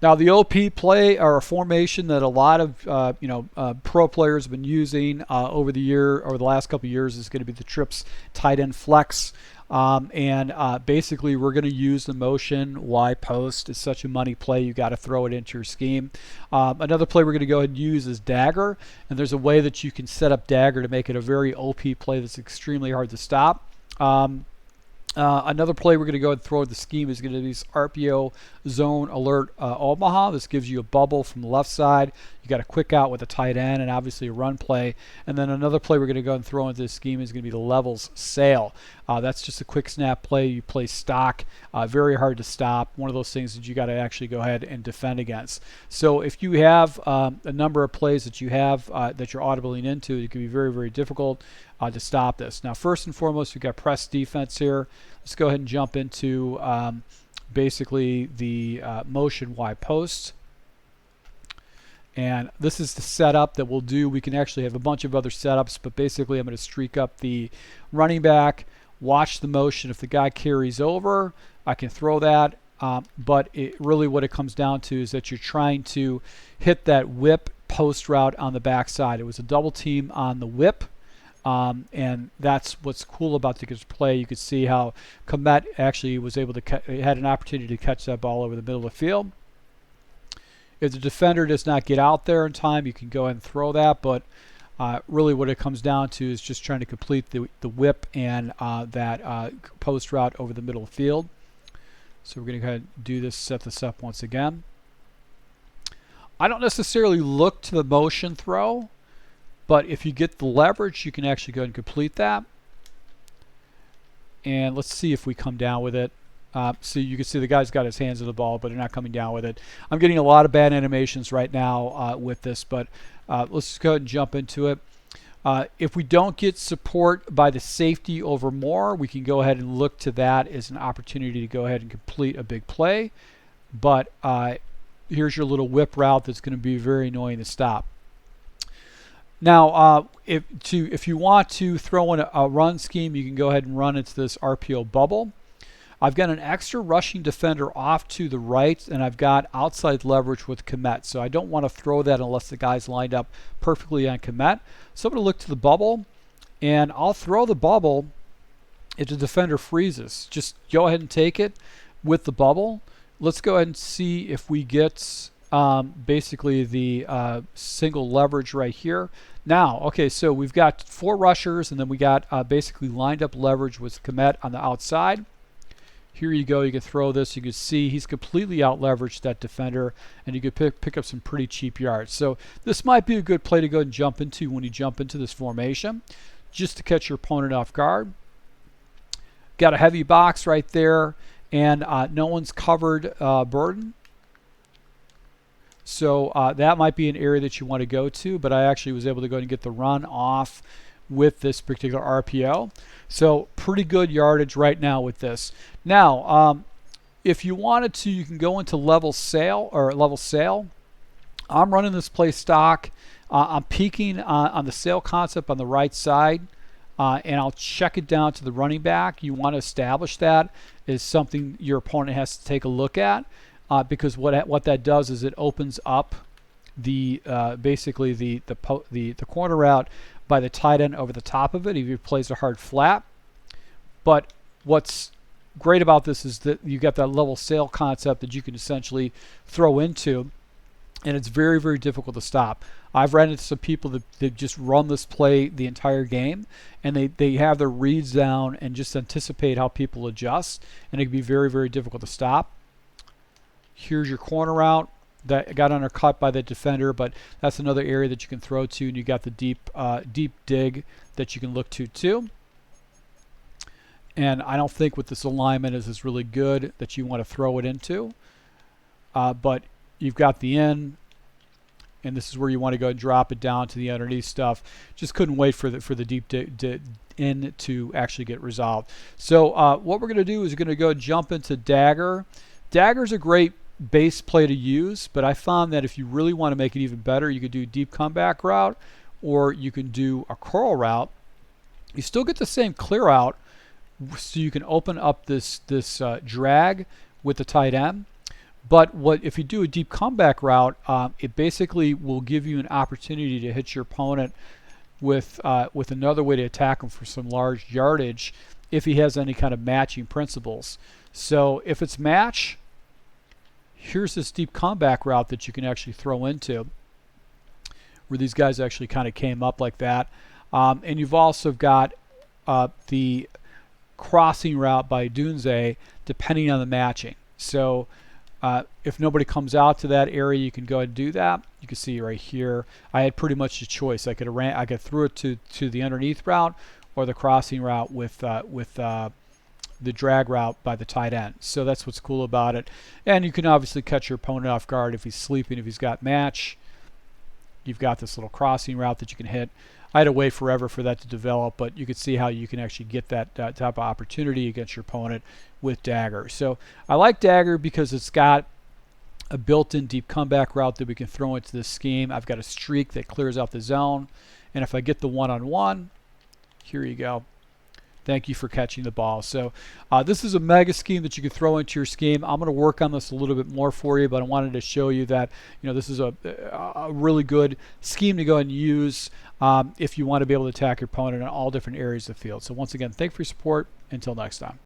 Now the OP play, or a formation that a lot of pro players have been using over the last couple of years, is going to be the trips tight end flex. Basically we're going to use the motion Y post. It's such a money play, you got to throw it into your scheme. Another play we're going to go ahead and use is dagger, and there's a way that you can set up dagger to make it a very OP play that's extremely hard to stop. Another play we're going to go ahead and throw at the scheme is going to be this RPO zone alert Omaha. This gives you a bubble from the left side. You got a quick out with a tight end and obviously a run play. And then another play we're going to go and throw into this scheme is going to be the levels sail. That's just a quick snap play. You play stock, very hard to stop. One of those things that you got to actually go ahead and defend against. So if you have a number of plays that you have that you're audibling into, it can be very, very difficult to stop this. Now, first and foremost, we've got press defense here. Let's go ahead and jump into basically the motion Y post. And this is the setup that we'll do. We can actually have a bunch of other setups, but basically I'm going to streak up the running back, watch the motion. If the guy carries over, I can throw that. But really what it comes down to is that you're trying to hit that whip post route on the backside. It was a double team on the whip. And that's what's cool about this play. You could see how Komet actually was able to had an opportunity to catch that ball over the middle of the field. If the defender does not get out there in time, you can go ahead and throw that, but really what it comes down to is just trying to complete the whip and that post route over the middle of the field. So we're going to go ahead and do this, set this up once again. I don't necessarily look to the motion throw, but if you get the leverage, you can actually go ahead and complete that. And let's see if we come down with it. So you can see the guy's got his hands on the ball, but they're not coming down with it. I'm getting a lot of bad animations right now with this, but let's just go ahead and jump into it. If we don't get support by the safety over more, we can go ahead and look to that as an opportunity to go ahead and complete a big play. But here's your little whip route that's going to be very annoying to stop. Now, if you want to throw in a run scheme, you can go ahead and run into this RPO bubble. I've got an extra rushing defender off to the right, and I've got outside leverage with Komet. So I don't want to throw that unless the guy's lined up perfectly on Komet. So I'm going to look to the bubble, and I'll throw the bubble if the defender freezes. Just go ahead and take it with the bubble. Let's go ahead and see if we get basically the single leverage right here. Now, okay, so we've got 4 rushers, and then we got basically lined up leverage with Komet on the outside. Here you go, you can throw this. You can see he's completely out leveraged that defender, and you could pick up some pretty cheap yards. So this might be a good play to go and jump into when you jump into this formation, just to catch your opponent off guard. Got a heavy box right there, and no one's covered Burden. So that might be an area that you want to go to, but I actually was able to go and get the run off with this particular RPO. So pretty good yardage right now with this. Now, if you wanted to, you can go into level sail. I'm running this play stock. I'm peeking on the sail concept on the right side, and I'll check it down to the running back. You want to establish that is something your opponent has to take a look at, because what that does is it opens up the basically the corner route by the tight end over the top of it if he plays a hard flat. But what's great about this is that you got that level sail concept that you can essentially throw into, and it's very, very difficult to stop. I've ran into some people that just run this play the entire game, and they have their reads down and just anticipate how people adjust, and it can be very, very difficult to stop. Here's your corner route that got undercut by the defender, but that's another area that you can throw to, and you got the deep dig that you can look to too. And I don't think with this alignment is really good that you want to throw it into, but you've got the in, and this is where you want to go and drop it down to the underneath stuff. Just couldn't wait for the deep in to actually get resolved. So what we're going to do is we're going to go jump into dagger. Dagger's a great base play to use, but I found that if you really want to make it even better, you could do deep comeback route, or you can do a curl route. You still get the same clear out, so you can open up this drag with the tight end, But if you do a deep comeback route, it basically will give you an opportunity to hit your opponent with another way to attack him for some large yardage if he has any kind of matching principles. So if it's match, here's this deep comeback route that you can actually throw into, where these guys actually kind of came up like that. And you've also got the crossing route by Dunze, depending on the matching. So if nobody comes out to that area, you can go ahead and do that. You can see right here, I had pretty much a choice. I could throw it to the underneath route or the crossing route with the drag route by the tight end. So that's what's cool about it. And you can obviously catch your opponent off guard if he's sleeping, if he's got match. You've got this little crossing route that you can hit. I had to wait forever for that to develop, but you could see how you can actually get that type of opportunity against your opponent with Dagger. So I like Dagger because it's got a built-in deep comeback route that we can throw into this scheme. I've got a streak that clears out the zone, and if I get the one-on-one, here you go. Thank you for catching the ball. So this is a mega scheme that you can throw into your scheme. I'm going to work on this a little bit more for you, but I wanted to show you that this is a really good scheme to go and use if you want to be able to attack your opponent in all different areas of the field. So once again, thank you for your support. Until next time.